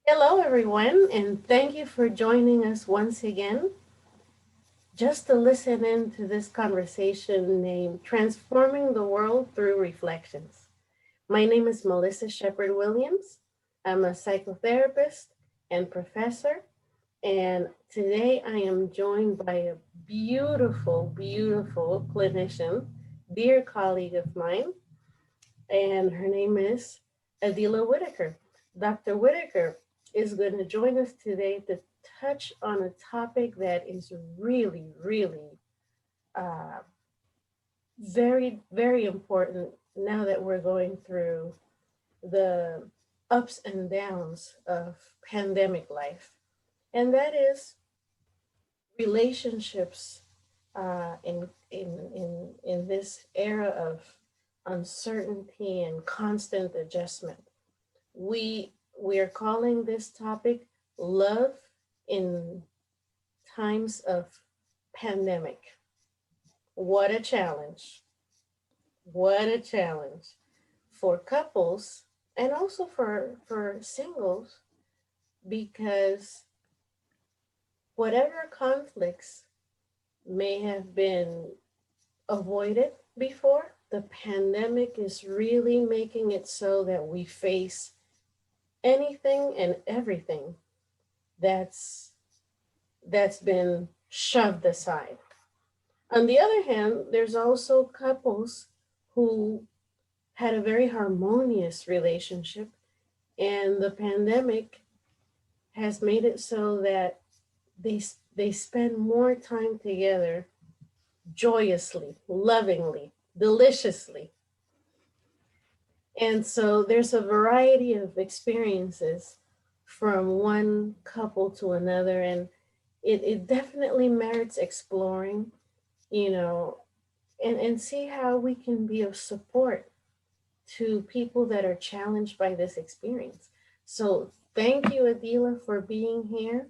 Hello, everyone, and thank you for joining us once again just to listen in to this conversation named Transforming the World Through Reflections. My name is Melissa Shepard Williams. I'm a psychotherapist and professor, and today I am joined by a beautiful, beautiful clinician, dear colleague of mine, and her name is Adeela Whittaker. Dr. Whittaker is going to join us today to touch on a topic that is really, really uh, very, very important now that we're going through the ups and downs of pandemic life, and that is relationships in this era of uncertainty and constant adjustment. We are calling this topic love in times of pandemic. What a challenge. What a challenge for couples and also for singles, because whatever conflicts may have been avoided before, the pandemic is really making it so that we face anything and everything that's that's been shoved aside. On the other hand, there's also couples who had a very harmonious relationship, and the pandemic has made it so that they spend more time together joyously, lovingly, deliciously. And so there's a variety of experiences from one couple to another, and it definitely merits exploring, you know, and see how we can be of support to people that are challenged by this experience. So thank you, Adeela, for being here.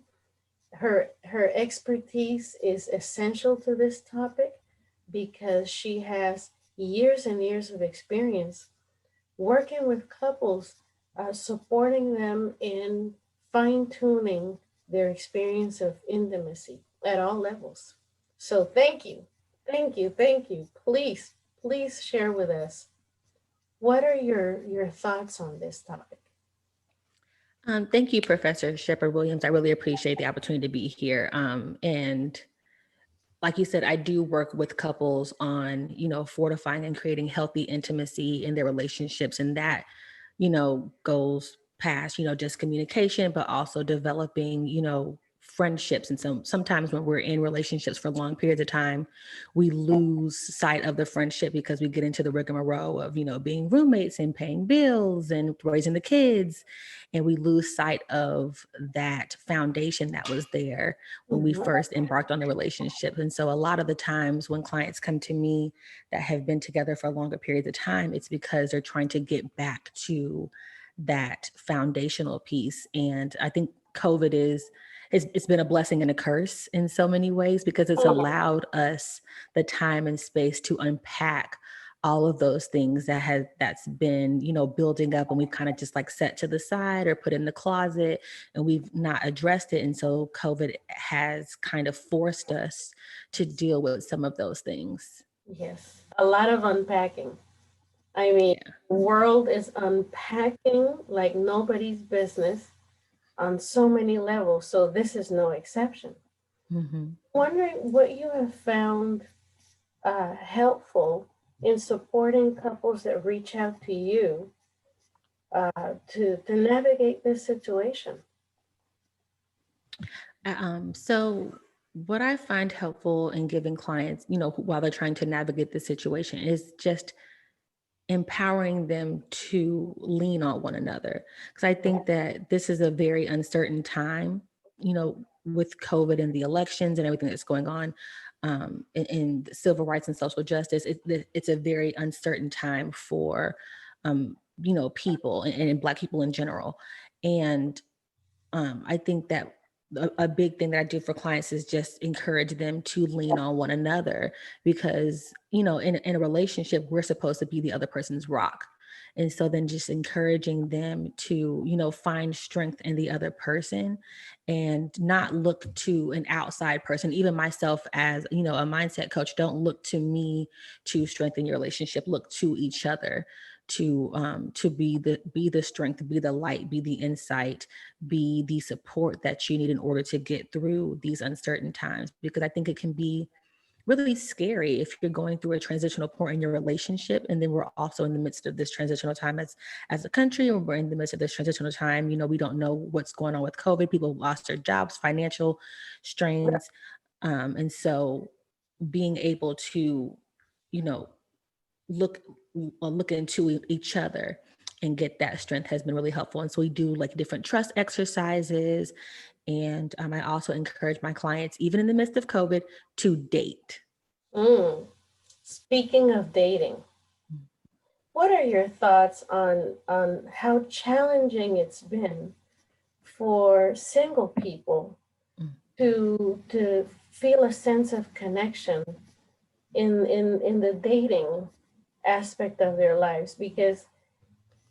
Her expertise is essential to this topic because she has years and years of experience working with couples, supporting them in fine tuning their experience of intimacy at all levels. So thank you, thank you, thank you. Please share with us, what are your thoughts on this topic? Thank you, Professor Shepard Williams. I really appreciate the opportunity to be here. And like you said, I do work with couples on, fortifying and creating healthy intimacy in their relationships. And that, goes past, just communication, but also developing, friendships. And sometimes when we're in relationships for long periods of time, we lose sight of the friendship because we get into the rigmarole of, being roommates and paying bills and raising the kids. And we lose sight of that foundation that was there when we Mhm. first embarked on the relationship. And so a lot of the times when clients come to me that have been together for longer periods of time, it's because they're trying to get back to that foundational piece. And I think COVID it's been a blessing and a curse in so many ways because it's allowed us the time and space to unpack all of those things that's been building up, and we've kind of just like set to the side or put in the closet, and we've not addressed it. And so COVID has kind of forced us to deal with some of those things. Yes, a lot of unpacking. I mean, Yeah. the world is unpacking like nobody's business on so many levels. So this is no exception. Hmm. Wondering what you have found helpful in supporting couples that reach out to you to navigate this situation. So what I find helpful in giving clients, while they're trying to navigate the situation, is just empowering them to lean on one another. Because I think that this is a very uncertain time, with COVID and the elections and everything that's going on, in civil rights and social justice. It's a very uncertain time for, people and Black people in general. And I think that a big thing that I do for clients is just encourage them to lean on one another because, in a relationship, we're supposed to be the other person's rock. And so then just encouraging them to, find strength in the other person and not look to an outside person. Even myself as, a mindset coach, don't look to me to strengthen your relationship, look to each other to be the strength, be the light, be the insight, be the support that you need in order to get through these uncertain times. Because I think it can be really scary if you're going through a transitional point in your relationship, and then we're also in the midst of this transitional time as a country, and we're in the midst of this transitional time. We don't know what's going on with COVID. People lost their jobs, financial strains, and so being able to, you know, look look into each other and get that strength has been really helpful. And so we do like different trust exercises, and I also encourage my clients, even in the midst of COVID, to date. Mm. Speaking of dating, what are your thoughts on how challenging it's been for single people to feel a sense of connection in the dating aspect of their lives? Because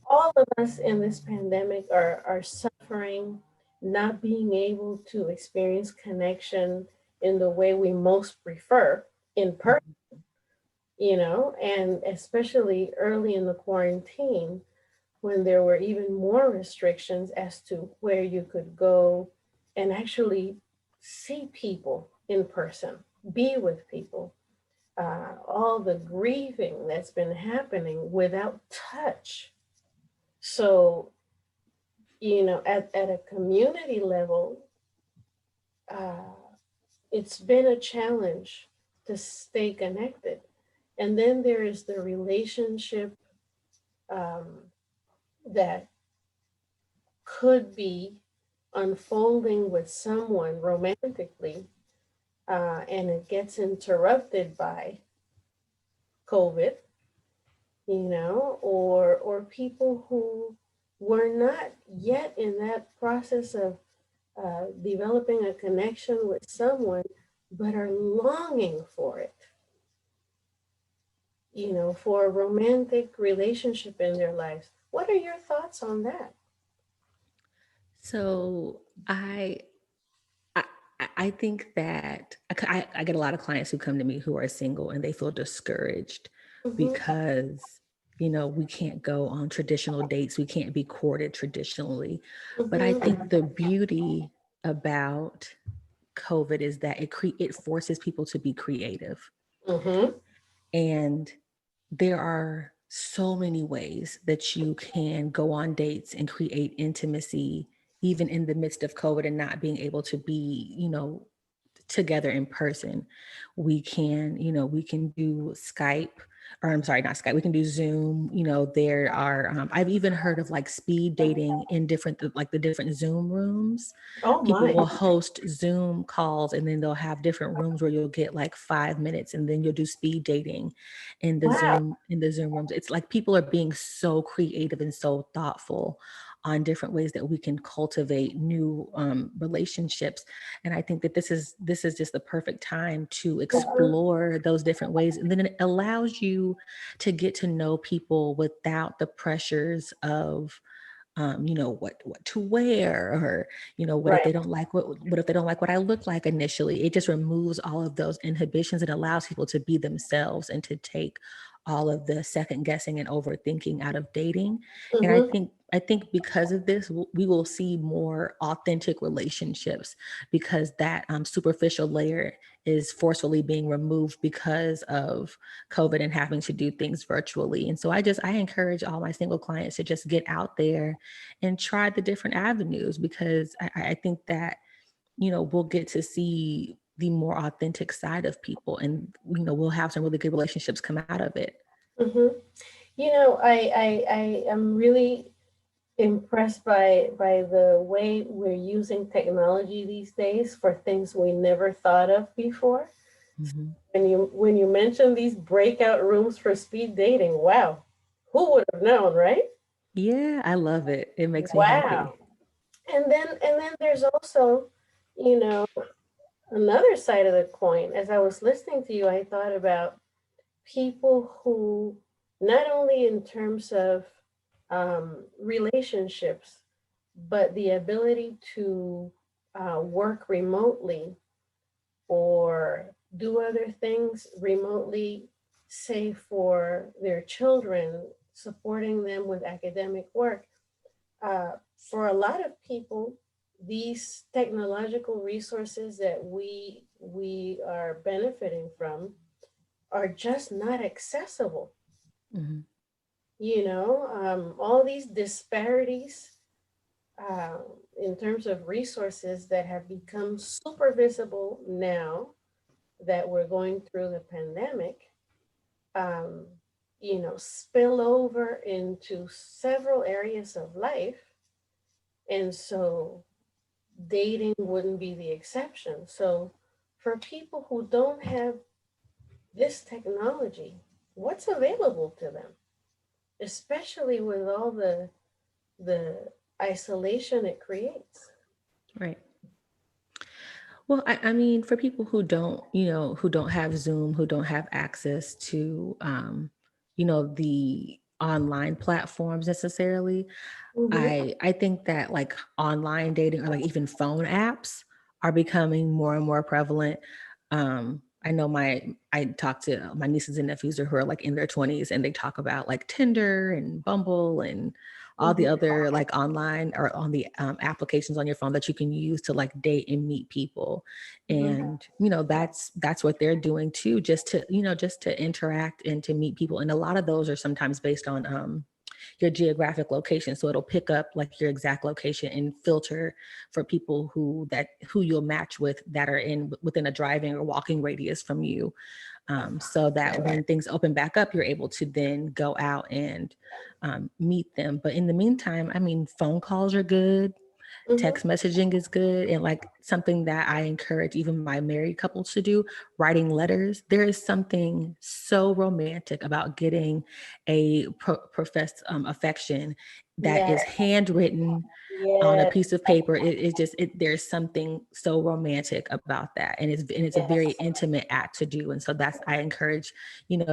all of us in this pandemic are suffering, not being able to experience connection in the way we most prefer, in person, and especially early in the quarantine when there were even more restrictions as to where you could go and actually see people in person, be with people. All the grieving that's been happening without touch. So, at a community level, uh, it's been a challenge to stay connected. And then there is the relationship um, that could be unfolding with someone romantically, and it gets interrupted by COVID, or people who were not yet in that process of developing a connection with someone, but are longing for it, for a romantic relationship in their lives. What are your thoughts on that? So I I think that I get a lot of clients who come to me who are single and they feel discouraged Mm-hmm. because we can't go on traditional dates, we can't be courted traditionally. But I think Mm-hmm. the beauty about COVID is that it forces people to be creative. Mm-hmm. And there are so many ways that you can go on dates and create intimacy, even in the midst of COVID and not being able to be, together in person. We can do Skype, or I'm sorry, not Skype. We can do Zoom. There are, I've even heard of like speed dating in like the different Zoom rooms. Oh People my. will host Zoom calls and then they'll have different rooms where you'll get like 5 minutes and then you'll do speed dating Wow. in the Zoom rooms. It's like people are being so creative and so thoughtful on different ways that we can cultivate new relationships. And I think that this is just the perfect time to Mhm. explore those different ways. And then it allows you to get to know people without the pressures of what to wear, or what if Right. they don't like what if they don't like what I look like initially. It just removes all of those inhibitions. It allows people to be themselves and to take all of the second guessing and overthinking out of dating. And i Mm-hmm. think i think because of this, we will see more authentic relationships, because that superficial layer is forcefully being removed because of COVID and having to do things virtually. And so I encourage all my single clients to just get out there and try the different avenues, because I think that, we'll get to see the more authentic side of people, and, we'll have some really good relationships come out of it. Mm-hmm. I am really impressed by the way we're using technology these days for things we never thought of before. Mhm. When you mentioned these breakout rooms for speed dating, wow, who would have known, right? Yeah, I love it. It makes me Wow. happy. And then there's also, you know, another side of the coin. As I was listening to you, I thought about people who, not only in terms of relationships, but the ability to work remotely or do other things remotely, say for their children, supporting them with academic work. For a lot of people, these technological resources that we are benefiting from are just not accessible. Mhm. All these disparities uh, in terms of resources that have become super visible now that we're going through the pandemic, um, spill over into several areas of life. And so dating wouldn't be the exception. So for people who don't have this technology, what's available to them, especially with all the isolation it creates? Right. Well, I mean, for people who don't, who don't have Zoom, who don't have access to, the online platforms necessarily, Mm-hmm. I think that like online dating or like even phone apps are becoming more and more prevalent. I know I talk to my nieces and nephews who are like in their 20s, and they talk about like Tinder and Bumble and all the Mm-hmm. other like online or on the applications on your phone that you can use to like date and meet people. Mm-hmm. And that's what they're doing too, just to interact and to meet people. And a lot of those are sometimes based on your geographic location, so it'll pick up like your exact location and filter for people who you'll match with that are within a driving or walking radius from you, so that when things open back up, you're able to then go out and meet them. But in the meantime, I mean, phone calls are good, Mm-hmm. text messaging is good, and like something that I encourage even my married couples to do, writing letters. There is something so romantic about getting a professed affection that Yeah. is handwritten on a Yes. piece of paper. There's something so romantic about that, and it's a very Yes. intimate act to do. And so that's, I encourage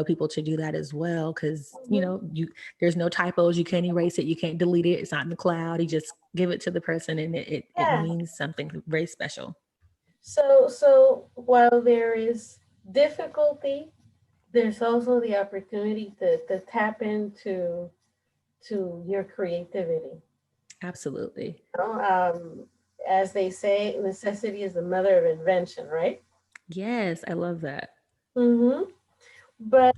people to do that as well, because Mm-hmm. there's no typos, you can't erase it, you can't delete it, it's not in the cloud. You just give it to the person, and it Yeah. means something very special. So while there is difficulty, there's also the opportunity to tap into to your creativity. Absolutely. You know, as they say, necessity is the mother of invention, right? Yes, I love that. Mm-hmm. But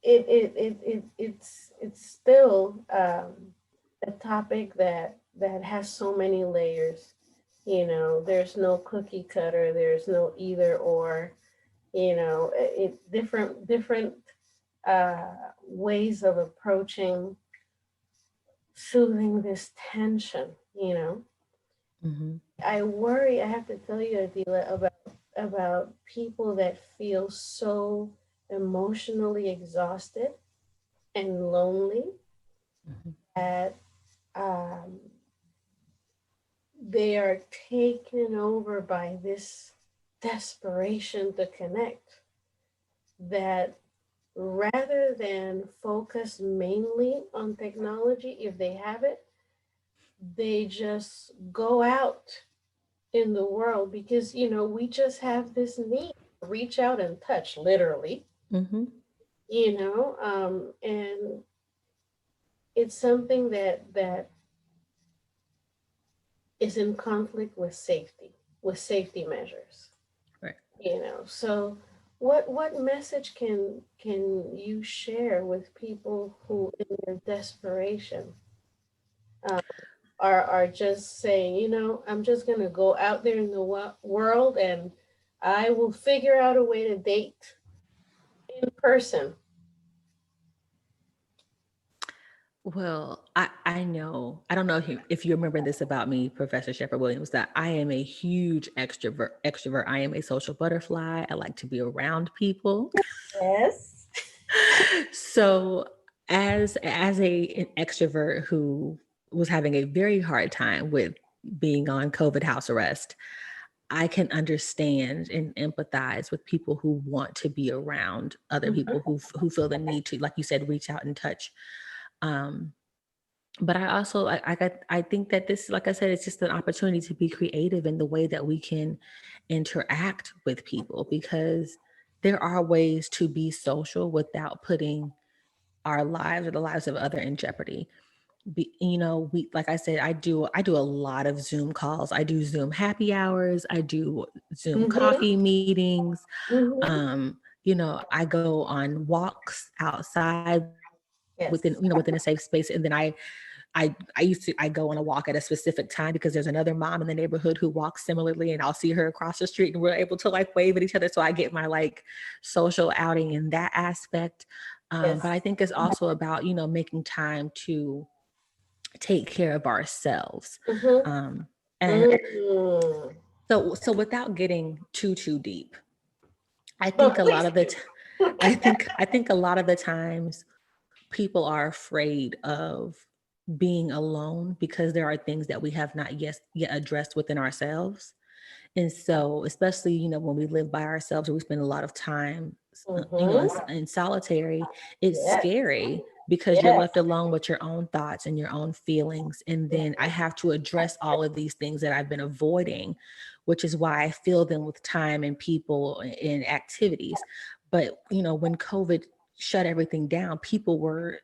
it's still a topic that has so many layers. There's no cookie cutter. There's no either or. Different ways of approaching soothing this tension. Hmm. I worry. I have to tell you, Adeela, about people that feel so emotionally exhausted and lonely Hmm. that um, they are taken over by this desperation to connect, that rather than focus mainly on technology, if they have it, they just go out in the world because, we just have this need to reach out and touch, literally, Hmm. and it's something that is in conflict with safety measures. Right. So what message can you share with people who in their desperation uh, are just saying, I'm just going to go out there in the world and I will figure out a way to date in person. Well, I know, I don't know if you remember this about me, Professor Shepard Williams, that I am a huge extrovert. I am a social butterfly. I like to be around people. Yes. So an extrovert who was having a very hard time with being on COVID house arrest, I can understand and empathize with people who want to be around other Mhm. people who feel the need to, like you said, reach out and touch. Um, but I also I think that this, like I said, it's just an opportunity to be creative in the way that we can interact with people, because there are ways to be social without putting our lives or the lives of other in jeopardy. We, like I said, I do a lot of Zoom calls. I do Zoom happy hours. I do Zoom Mm-hmm. coffee meetings. Mm-hmm. I go on walks outside within Yes. within a safe space, and then I go on a walk at a specific time because there's another mom in the neighborhood who walks similarly, and I'll see her across the street and we're able to like wave at each other. So I get my like social outing in that aspect. Yes. But I think it's also about, making time to take care of ourselves. Mm-hmm. Um, and Mm. so without getting too deep, I Oh, think a lot please of the do. I think a lot of the times people are afraid of being alone because there are things that we have not yet addressed within ourselves. And so, especially, when we live by ourselves or we spend a lot of time, Mm-hmm. in solitary, it's Yes. scary because you're Yes. left alone with your own thoughts and your own feelings. And then I have to address all of these things that I've been avoiding, which is why I fill them with time and people and activities. But, when COVID shut everything down, people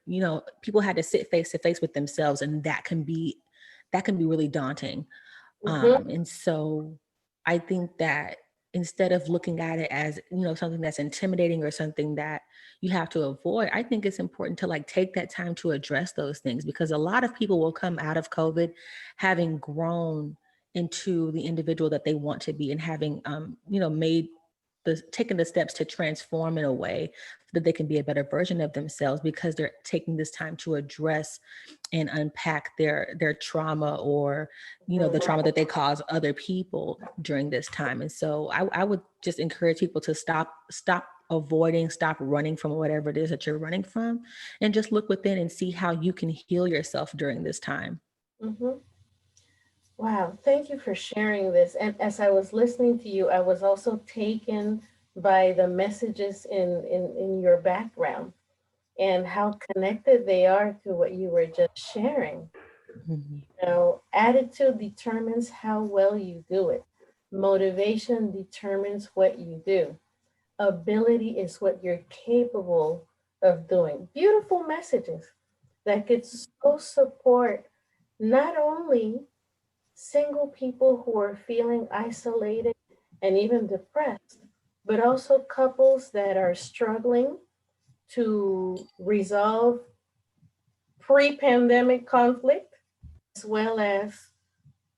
had to sit face to face with themselves, and that can be really daunting. Mm-hmm. And so I think that instead of looking at it as, something that's intimidating or something that you have to avoid, I think it's important to like take that time to address those things, because a lot of people will come out of COVID having grown into the individual that they want to be, and having, made taking the steps to transform in a way so that they can be a better version of themselves, because they're taking this time to address and unpack their trauma, or the trauma that they cause other people during this time. And so I would just encourage people to stop avoiding, stop running from whatever it is that you're running from, and just look within and see how you can heal yourself during this time. Mm-hmm. Wow, thank you for sharing this. And as I was listening to you, I was also taken by the messages in your background and how connected they are to what you were just sharing. Mhm. Attitude determines how well you do it. Motivation determines what you do. Ability is what you're capable of doing. Beautiful messages that could so support not only single people who are feeling isolated and even depressed, but also couples that are struggling to resolve pre pandemic conflict, as well as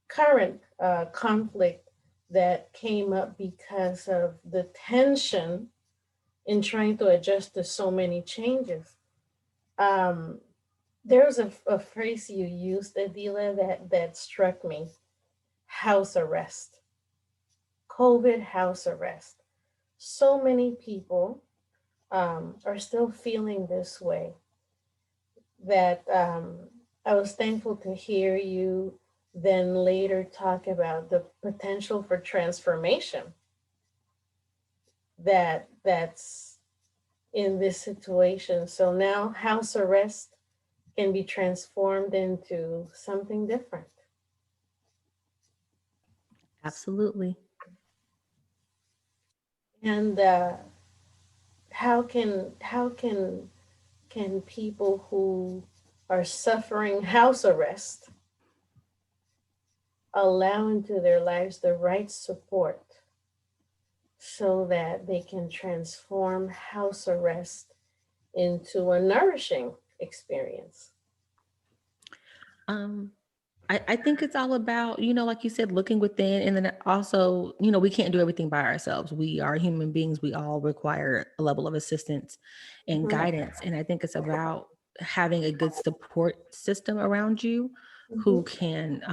current conflict that came up because of the tension in trying to adjust to so many changes. Um, there's a phrase you used, Adeela, that struck me: house arrest, COVID house arrest. So many people are still feeling this way, that I was thankful to hear you then later talk about the potential for transformation that's in this situation. So now house arrest can be transformed into something different. Absolutely. And how can people who are suffering house arrest allow into their lives the right support so that they can transform house arrest into a nourishing experience? Um, I think it's all about, like you said, looking within. And then also, we can't do everything by ourselves. We are human beings. We all require a level of assistance and Mhm. guidance. And I think it's about having a good support system around you who Mhm. can,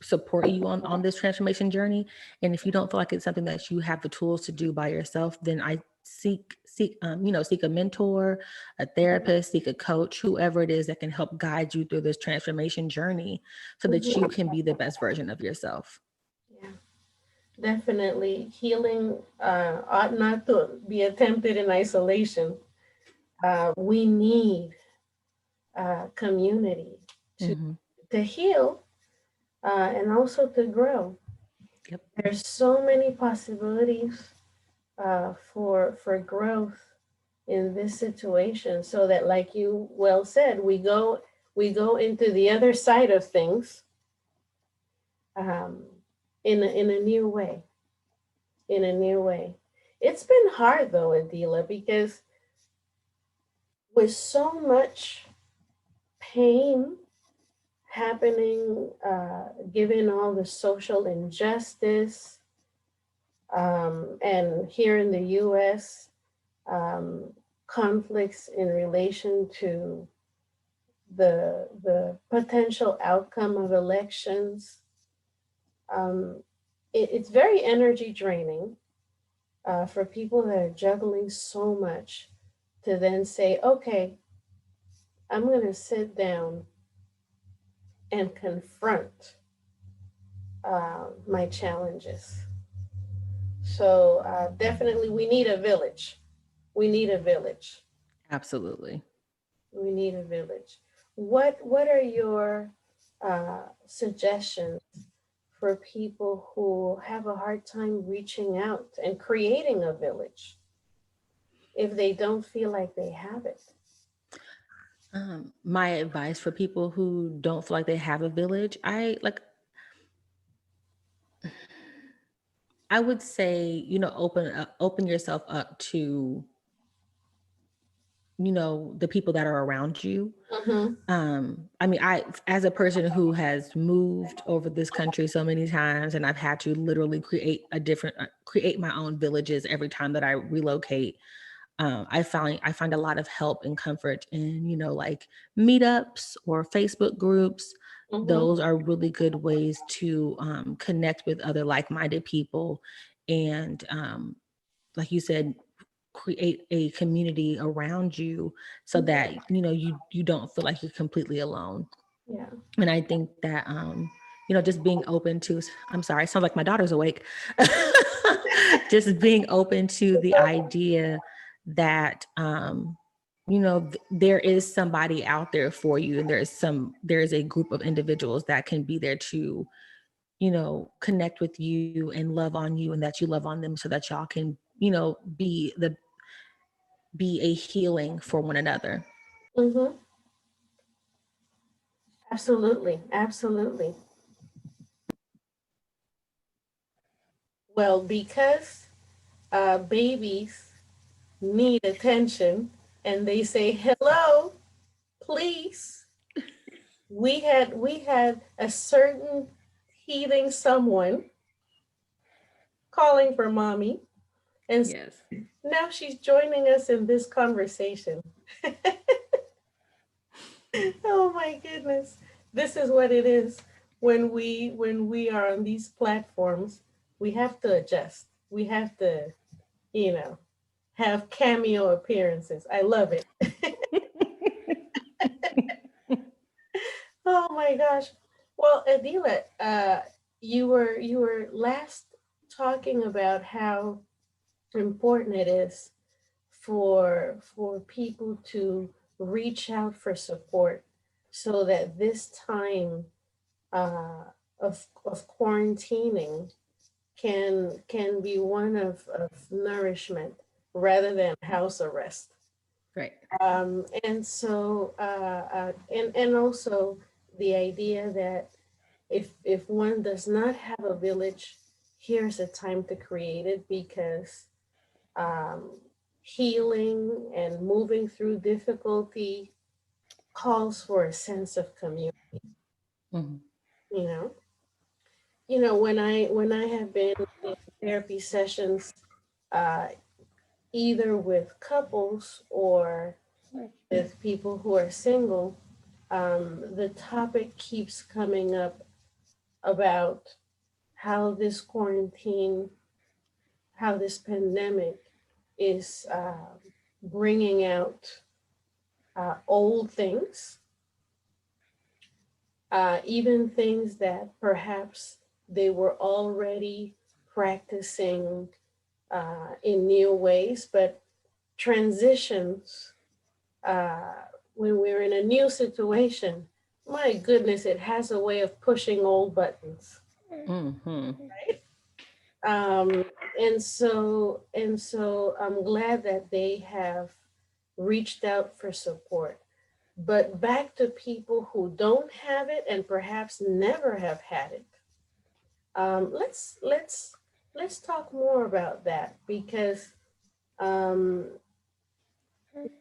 support you on this transformation journey. And if you don't feel like it's something that you have the tools to do by yourself, then I seek a mentor, a therapist, seek a coach, whoever it is that can help guide you through this transformation journey so that you Mhm. can be the best version of yourself. Yeah, definitely. Healing ought not to be attempted in isolation. We need community to Mm-hmm. heal and also to grow. Yep. There's so many possibilities for growth in this situation, so that, like you well said, we go into the other side of things um, in a new way, in a new way. It's been hard though, Adeela, because with so much pain happening, given all the social injustice, and here in the U.S., um, conflicts in relation to the potential outcome of elections. Um, it's very energy draining for people that are juggling so much to then say, okay, I'm going to sit down and confront my challenges. So definitely, we need a village. We need a village. Absolutely. We need a village. What are your suggestions for people who have a hard time reaching out and creating a village if they don't feel like they have it? My advice for people who don't feel like they have a village, I would say, open yourself up to, the people that are around you. Mm-hmm. I mean, as a person who has moved over this country so many times, and I've had to literally create my own villages every time that I relocate. I find a lot of help and comfort in, like meetups or Facebook groups. Mm-hmm. Those are really good ways to connect with other like-minded people, and like you said, create a community around you so that you don't feel like you're completely alone. Yeah. And I think that just being open to, I'm sorry, I sound like my daughter's awake. Just being open to the idea that there is somebody out there for you, and there is a group of individuals that can be there to connect with you and love on you, and that you love on them, so that y'all can be a healing for one another. Mm-hmm. Absolutely. Absolutely. Well, because babies need attention and they say hello, please. We had a certain teething someone calling for mommy, and Yes. now she's joining us in this conversation. Oh my goodness. This is what it is when we are on these platforms. We have to adjust. We have to, you know, have cameo appearances. I love it. Oh my gosh. Well, Adeela, you were last talking about how important it is for people to reach out for support, so that this time of quarantining can be one of nourishment rather than house arrest. Right. And also the idea that if one does not have a village, here's a time to create it, because um, healing and moving through difficulty calls for a sense of community. Mhm. You know, when I have been in therapy sessions, uh, either with couples or with people who are single, the topic keeps coming up about how this quarantine, how this pandemic is bringing out old things, even things that perhaps they were already practicing in new ways, but transitions when we're in a new situation, my goodness, it has a way of pushing old buttons, Mm-hmm. right? Um, and so I'm glad that they have reached out for support. But back to people who don't have it and perhaps never have had it. Let's talk more about that because um,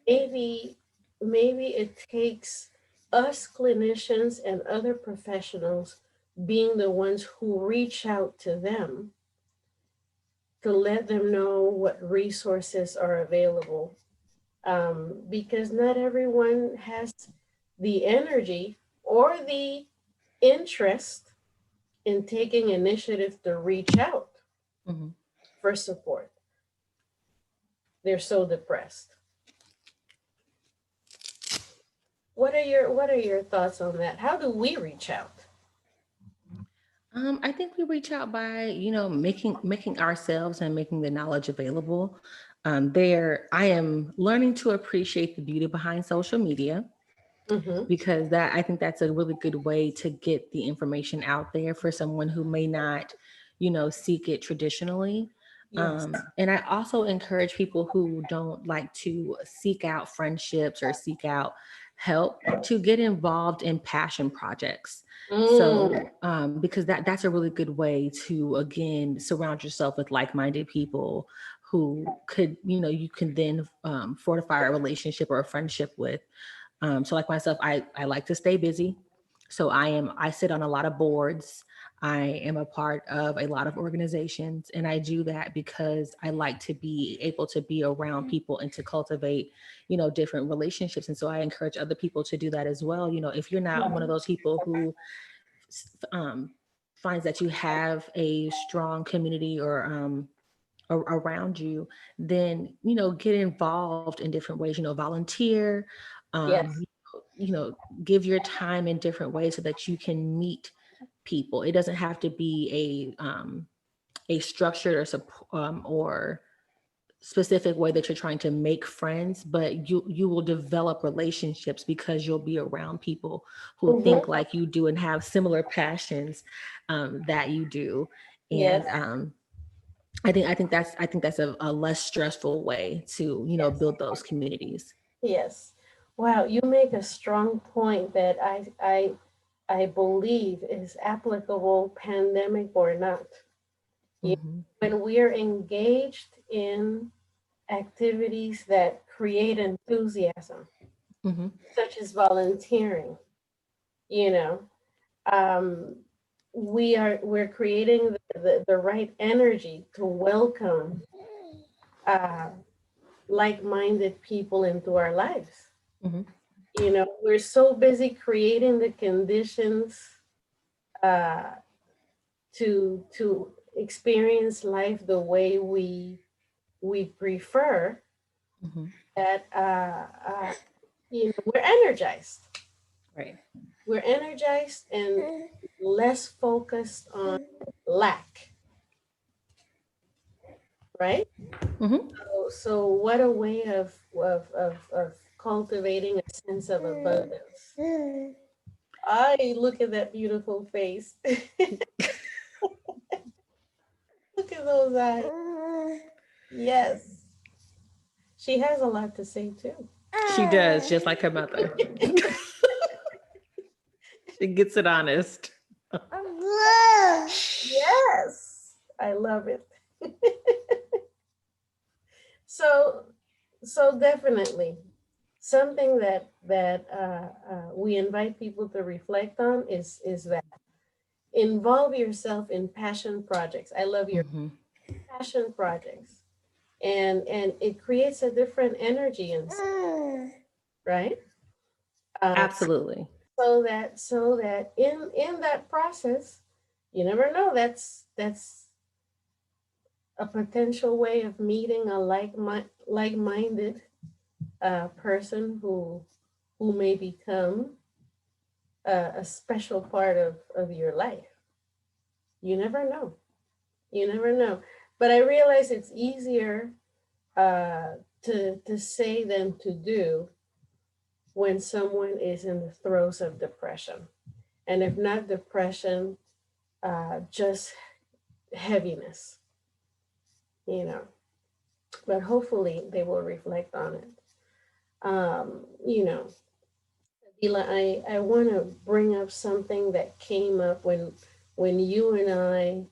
maybe maybe it takes us clinicians and other professionals being the ones who reach out to them to let them know what resources are available, because not everyone has the energy or the interest in taking initiative to reach out Mm-hmm. for support. They're so depressed. What are your thoughts on that? How do we reach out? I think we reach out by, making ourselves and making the knowledge available. I am learning to appreciate the beauty behind social media, Mm-hmm. because that I think that's a really good way to get the information out there for someone who may not, seek it traditionally. Yes. And I also encourage people who don't like to seek out friendships or seek out help to get involved in passion projects. Mm, So, because that's a really good way to, again, surround yourself with like-minded people who could, you can then fortify a relationship or a friendship with. So like myself, I like to stay busy. So I sit on a lot of boards. I am a part of a lot of organizations, and I do that because I like to be able to be around people and to cultivate, different relationships. And so I encourage other people to do that as well. If you're not one of those people who um, finds that you have a strong community or around you, then get involved in different ways. Volunteer, yes. um, you know, give your time in different ways so that you can meet people. It doesn't have to be a structured or specific way that you're trying to make friends, but you will develop relationships because you'll be around people who think Mm-hmm. like you do and have similar passions that you do. Yes. And I think that's a less stressful way to build those communities. Yes. Wow, you make a strong point that I believe is applicable pandemic or not. You, Hmm. when we're engaged in activities that create enthusiasm, Hmm. such as volunteering, you know, um, we're creating the right energy to welcome uh, like-minded people into our lives. Hmm. We're so busy creating the conditions uh, to experience life the way we prefer Hmm. that we're energized. Right. We're energized and less focused on lack, right? Hmm. So what a way of cultivating a sense of abundance. I look at that beautiful face. Look at those eyes. Yes, she has a lot to say too. She does, just like her mother. She gets it honest. Yes, I love it. So, so definitely something that we invite people to reflect on is that involve yourself in passion projects. I love your Hmm. passion projects, and it creates a different energy inside, right? Um, Absolutely. so that in that process, you never know. That's a potential way of meeting a like-minded person who may become a special part of your life. You never know. You never know. But I realize it's easier uh, to say than to do when someone is in the throes of depression. And if not depression, just heaviness, you know. But hopefully they will reflect on it. You know, Adeela, I want to bring up something that came up when you and I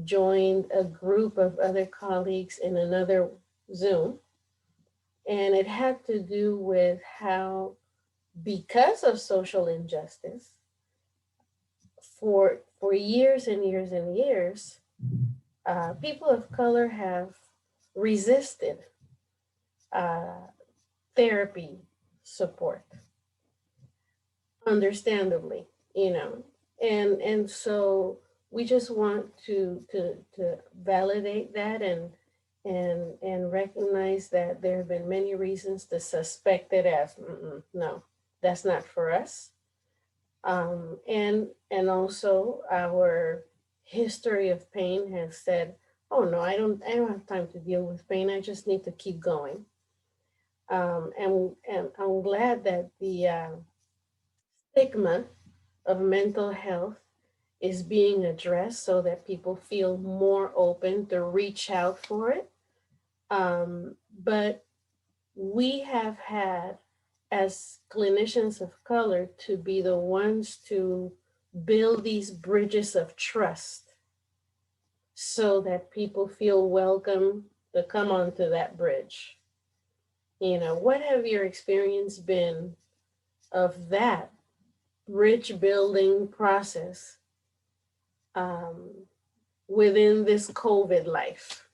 joined a group of other colleagues in another Zoom, and it had to do with how, because of social injustice, for years and years and years, people of color have resisted uh, therapy support, understandably, you know, and so we just want to validate that and recognize that there have been many reasons to suspect it as no, that's not for us. And also our history of pain has said, oh no, I don't have time to deal with pain. I just need to keep going. And I'm glad that the stigma of mental health is being addressed so that people feel more open to reach out for it. But we have had, as clinicians of color, to be the ones to build these bridges of trust so that people feel welcome to come onto that bridge. You know, what have your experience been of that bridge building process um, within this COVID life?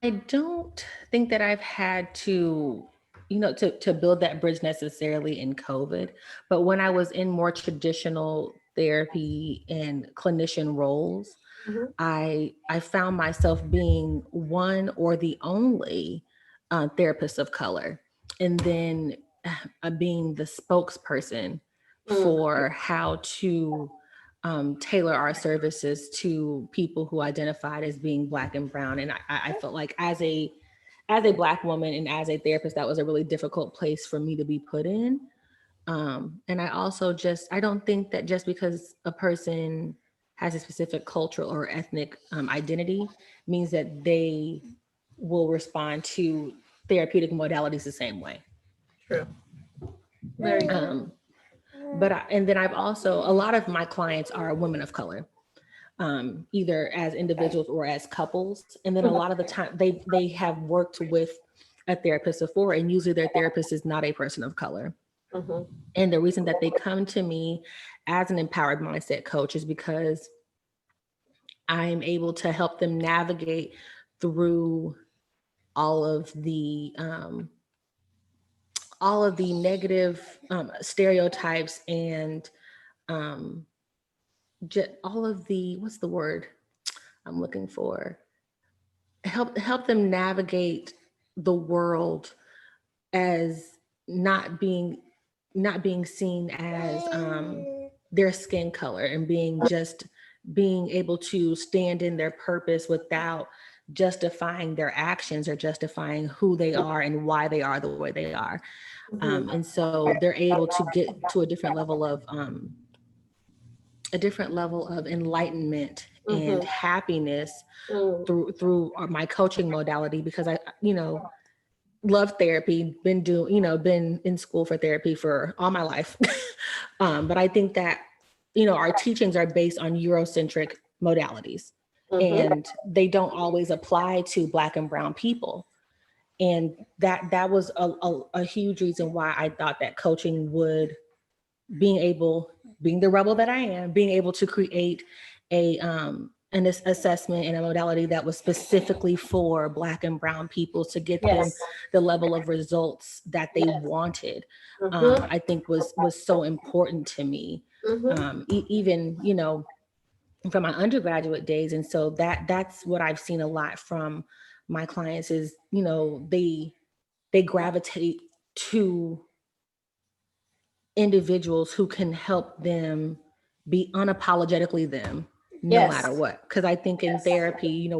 I don't think that I've had to, to build that bridge necessarily in COVID. But when I was in more traditional therapy and clinician roles, Mm-hmm. I found myself being one or the only therapist of color, and then being the spokesperson Mm, for how to tailor our services to people who identified as being Black and brown. And I felt like as a Black woman and as a therapist, that was a really difficult place for me to be put in. And I also I don't think that just because a person has a specific cultural or ethnic identity means that they will respond to therapeutic modalities the same way. true. Very true. Um, and then I've also, a lot of my clients are women of color, either as individuals or as couples. And then a lot of the time they have worked with a therapist before, and usually their therapist is not a person of color. Mm-hmm. And the reason that they come to me as an empowered mindset coach is because I'm able to help them navigate through all of the um, all of the negative stereotypes and um, all of the, what's the word I'm looking for, help them navigate the world as not being not being seen as their skin color, and being able to stand in their purpose without justifying their actions or justifying who they are and why they are the way they are. Mm-hmm. And so they're able to get to a different level of enlightenment and Mm-hmm. happiness Mm. through my coaching modality, because I love therapy, been in school for therapy for all my life. But I think that our teachings are based on Eurocentric modalities, Mm-hmm. and they don't always apply to Black and brown people. And that was a huge reason why I thought that coaching would, being the rebel that I am, being able to create an assessment and a modality that was specifically for Black and brown people to get them Yes. the level of results that they Yes. wanted, Mm-hmm. I think was so important to me. Mm-hmm. Even from my undergraduate days. And so that's what I've seen a lot from my clients is, they gravitate to individuals who can help them be unapologetically them no matter Yes. what. Because I think in Yes. therapy,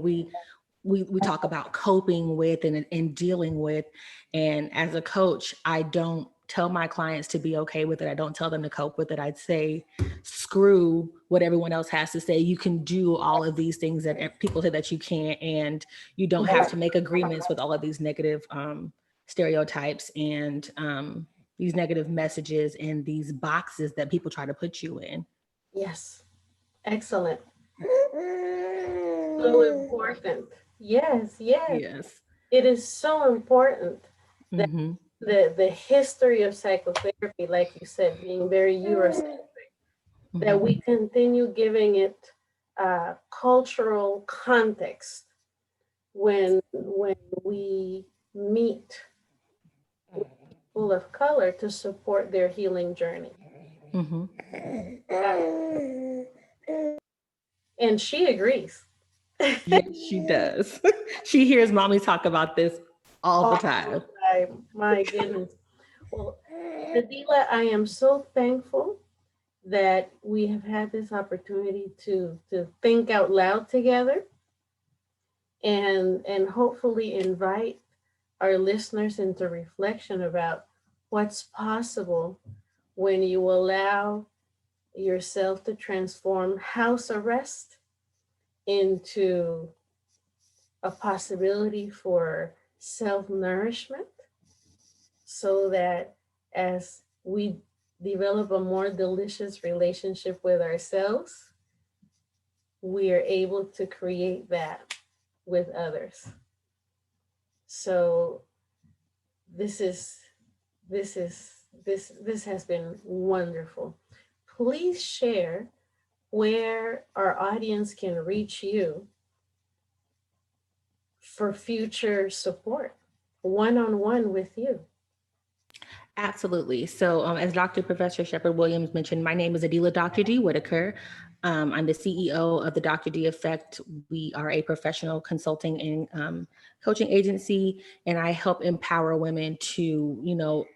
we talk about coping with and dealing with. And as a coach, I don't tell my clients to be okay with it. I don't tell them to cope with it. I'd say, screw what everyone else has to say. You can do all of these things that people say that you can't, and you don't have to make agreements with all of these negative stereotypes and these negative messages and these boxes that people try to put you in. Yes. Excellent. So important. Yes, yes. Yes. It is so important that Mm-hmm. the history of psychotherapy, like you said, being very Eurocentric, that Mm-hmm. we continue giving it cultural context when we meet people of color to support their healing journey. Mm-hmm. And she agrees. Yes, she does. She hears mommy talk about this all the All time. the time. My goodness. Well, Adeela, I am so thankful that we have had this opportunity to think out loud together and hopefully invite our listeners into reflection about what's possible when you allow yourself to transform house arrest into a possibility for self-nourishment, so that as we develop a more delicious relationship with ourselves, we are able to create that with others. So this is this has been wonderful. Please share where our audience can reach you for future support, one-on-one with you. Absolutely. So, as Dr. Professor Shepard Williams mentioned, my name is Adeela Dr. Dee Whittaker. I'm the CEO of the Dr. Dee Effect. We are a professional consulting and coaching agency, and I help empower women to,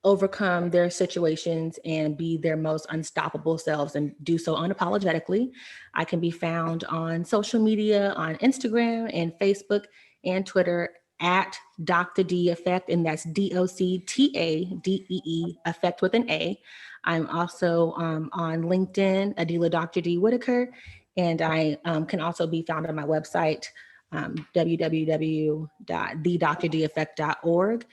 overcome their situations and be their most unstoppable selves and do so unapologetically. I can be found on social media, on Instagram and Facebook and Twitter at Docta Dee Effect, and that's DOCTADEE Effect with an A. I'm also on LinkedIn, Adeela Dr. Dee Whittaker, and I can also be found on my website, www.thedoctordeeffect.org.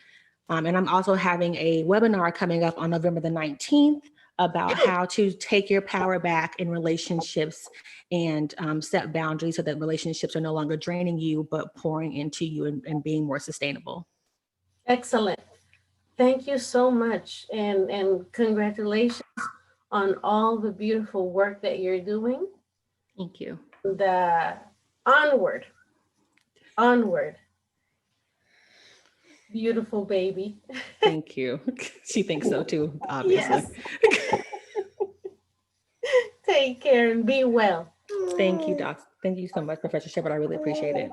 And I'm also having a webinar coming up on November the 19th about how to take your power back in relationships and set boundaries so that relationships are no longer draining you, but pouring into you and being more sustainable. Excellent. Thank you so much. And congratulations on all the beautiful work that you're doing. Thank you. The onward, onward, beautiful baby. Thank you. She thinks so too, obviously. Yes. Take care and be well. Thank you, Doc. Thank you so much, Professor Shepard. I really appreciate it.